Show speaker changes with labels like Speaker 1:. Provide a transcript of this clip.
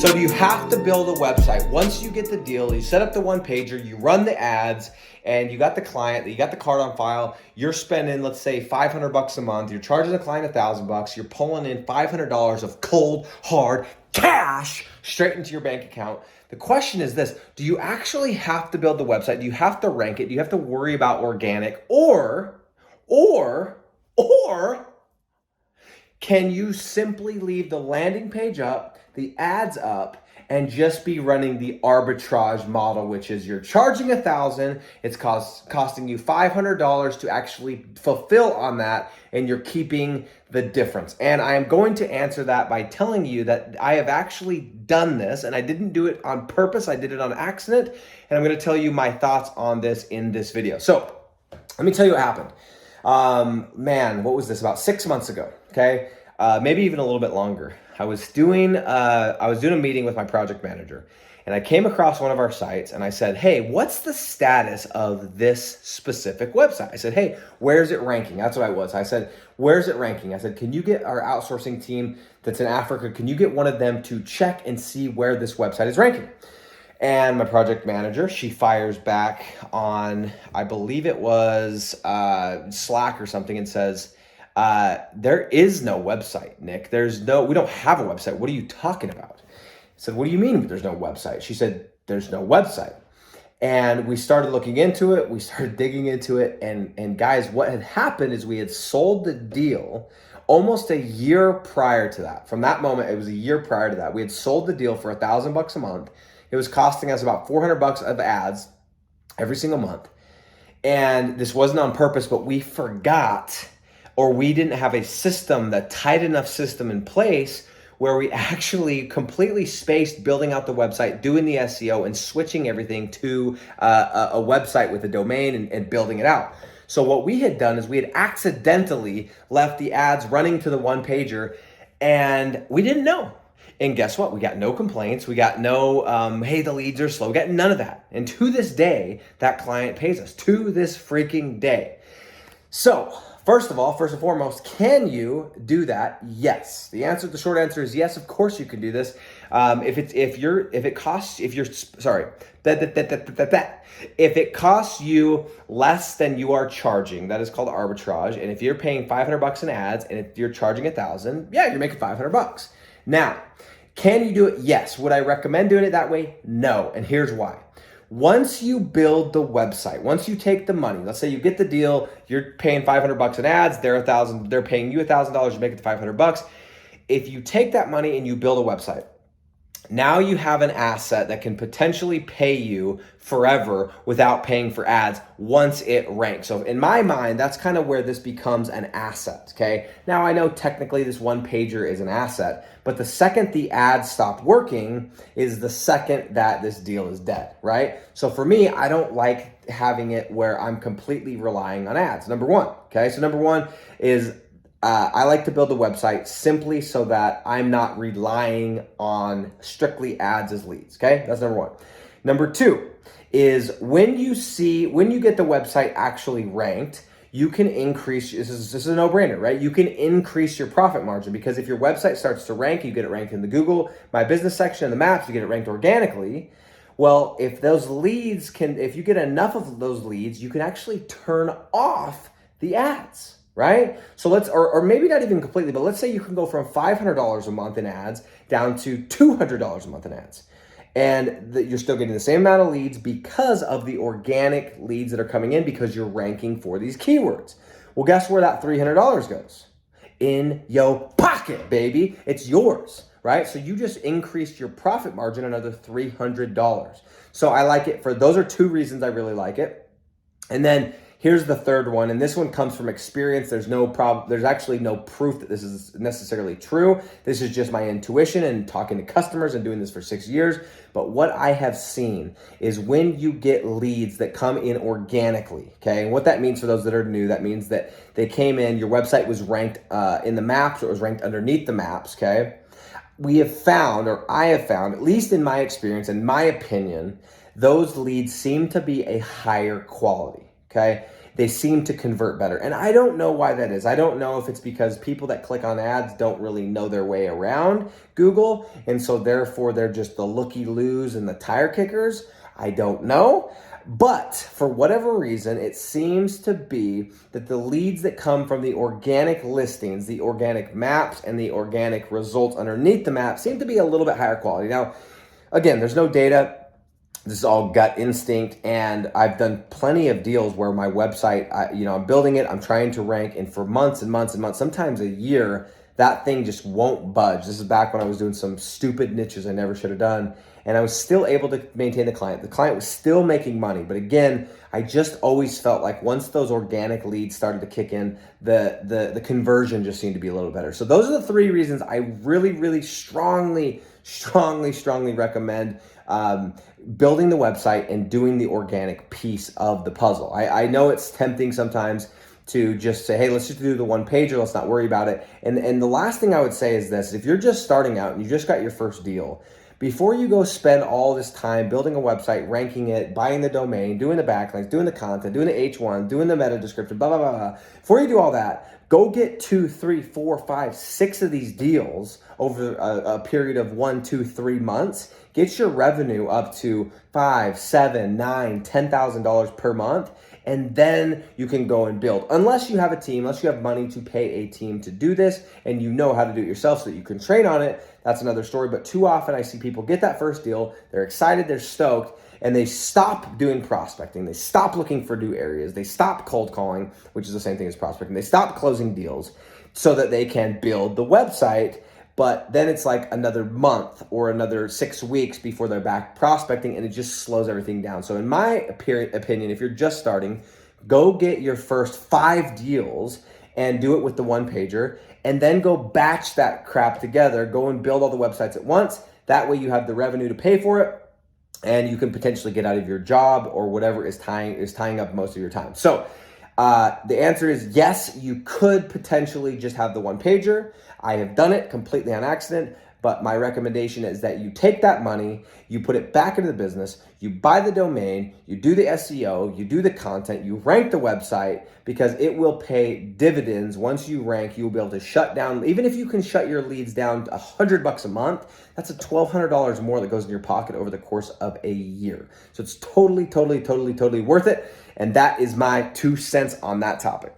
Speaker 1: So do you have to build a website? Once you get the deal, you set up the one pager, you run the ads, and you got the client, you got the card on file, you're spending, let's say, $500 a month, you're charging the client $1,000, you're pulling in $500 of cold, hard cash straight into your bank account. The question is this: do you actually have to build the website? Do you have to rank it? Do you have to worry about organic? Or can you simply leave the landing page up, the ads up, and just be running the arbitrage model, which is you're charging $1,000, it's costing you $500 to actually fulfill on that, and you're keeping the difference? And I am going to answer that by telling you that I have actually done this, and I didn't do it on purpose, I did it on accident, and I'm gonna tell you my thoughts on this in this video. So let me tell you what happened. What was this? About 6 months ago, okay? Maybe even a little bit longer. I was doing a meeting with my project manager, and I came across one of our sites, and I said, hey, what's the status of this specific website? I said, hey, where's it ranking? That's what I was. I said, where's it ranking? I said, can you get our outsourcing team that's in Africa, can you get one of them to check and see where this website is ranking? And my project manager, she fires back on, I believe it was Slack or something, and says, there is no website, Nick. We don't have a website. What are you talking about? I said, what do you mean there's no website? She said, there's no website. And we started looking into it. We started digging into it. And guys, what had happened is we had sold the deal almost a year prior to that. From that moment, it was a year prior to that. We had sold the deal for $1,000 a month. It was costing us about $400 of ads every single month. And this wasn't on purpose, but we forgot, or we didn't have a system, that tight enough system in place where we actually completely spaced building out the website, doing the SEO, and switching everything to a website with a domain and building it out. So what we had done is we had accidentally left the ads running to the one pager, and we didn't know. And guess what? We got no complaints. We got no, hey, the leads are slow. We got none of that. And to this day, that client pays us. To this freaking day. So first and foremost, can you do that? Yes. The short answer is yes. Of course you can do this. If it costs you less than you are charging, that is called arbitrage. And if you're paying $500 in ads, and if you're charging $1,000, yeah, you're making $500. Now, can you do it? Yes. Would I recommend doing it that way? No. And here's why. Once you build the website, once you take the money, let's say you get the deal, you're paying $500 in ads, they're paying you $1,000, you make it to $500. If you take that money and you build a website, now you have an asset that can potentially pay you forever without paying for ads once it ranks. So in my mind, that's kind of where this becomes an asset, okay? Now I know technically this one pager is an asset, but the second the ads stop working is the second that this deal is dead, right? So for me, I don't like having it where I'm completely relying on ads, number one, okay? So number one is I like to build a website simply so that I'm not relying on strictly ads as leads, okay? That's number one. Number two is when you get the website actually ranked, you can increase, this is a no-brainer, right? You can increase your profit margin, because if your website starts to rank, you get it ranked in the Google My Business section and the maps, you get it ranked organically. Well, if you get enough of those leads, you can actually turn off the ads. Right? So or maybe not even completely, but let's say you can go from $500 a month in ads down to $200 a month in ads. And you're still getting the same amount of leads because of the organic leads that are coming in, because you're ranking for these keywords. Well, guess where that $300 goes? In your pocket, baby. It's yours, right? So you just increased your profit margin another $300. So I like it those are two reasons I really like it. And then here's the third one, and this one comes from experience. There's actually no proof that this is necessarily true. This is just my intuition and talking to customers and doing this for 6 years. But what I have seen is when you get leads that come in organically, okay? And what that means for those that are new, that means that they came in, your website was ranked in the maps, or it was ranked underneath the maps, okay? I have found, at least in my experience, in my opinion, those leads seem to be a higher quality. Okay. they seem to convert better. And I don't know why that is. I don't know if it's because people that click on ads don't really know their way around Google, and so therefore they're just the looky-loos and the tire kickers. I don't know. But for whatever reason, it seems to be that the leads that come from the organic listings, the organic maps, and the organic results underneath the map seem to be a little bit higher quality. Now, again, there's no data. This is all gut instinct, and I've done plenty of deals where my website, I'm building it, I'm trying to rank, and for months and months and months, sometimes a year, that thing just won't budge. This is back when I was doing some stupid niches I never should have done, and I was still able to maintain the client. The client was still making money, but again, I just always felt like once those organic leads started to kick in, the conversion just seemed to be a little better. So those are the three reasons I really, really strongly recommend building the website and doing the organic piece of the puzzle. I know it's tempting sometimes to just say, hey, let's just do the one pager, let's not worry about it. And the last thing I would say is this: if you're just starting out and you just got your first deal, before you go spend all this time building a website, ranking it, buying the domain, doing the backlinks, doing the content, doing the H1, doing the meta description, blah, blah, blah, blah. Before you do all that, go get 2, 3, 4, 5, 6 of these deals over a period of 1, 2, 3 months. Get your revenue up to $5, $7, $9, $10,000 per month. And then you can go and build. Unless you have a team, unless you have money to pay a team to do this and you know how to do it yourself so that you can train on it, that's another story. But too often I see people get that first deal, they're excited, they're stoked, and they stop doing prospecting. They stop looking for new areas. They stop cold calling, which is the same thing as prospecting. They stop closing deals so that they can build the website. But then it's like another month or another 6 weeks before they're back prospecting, and it just slows everything down. So in my opinion, if you're just starting, go get your first 5 deals and do it with the one pager, and then go batch that crap together. Go and build all the websites at once. That way you have the revenue to pay for it, and you can potentially get out of your job or whatever is tying up most of your time. So the answer is yes, you could potentially just have the one pager. I have done it completely on accident, but my recommendation is that you take that money, you put it back into the business, you buy the domain, you do the SEO, you do the content, you rank the website, because it will pay dividends. Once you rank, you'll be able to shut down, even if you can shut your leads down to $100 a month, that's a $1,200 more that goes in your pocket over the course of a year. So it's totally worth it. And that is my 2 cents on that topic.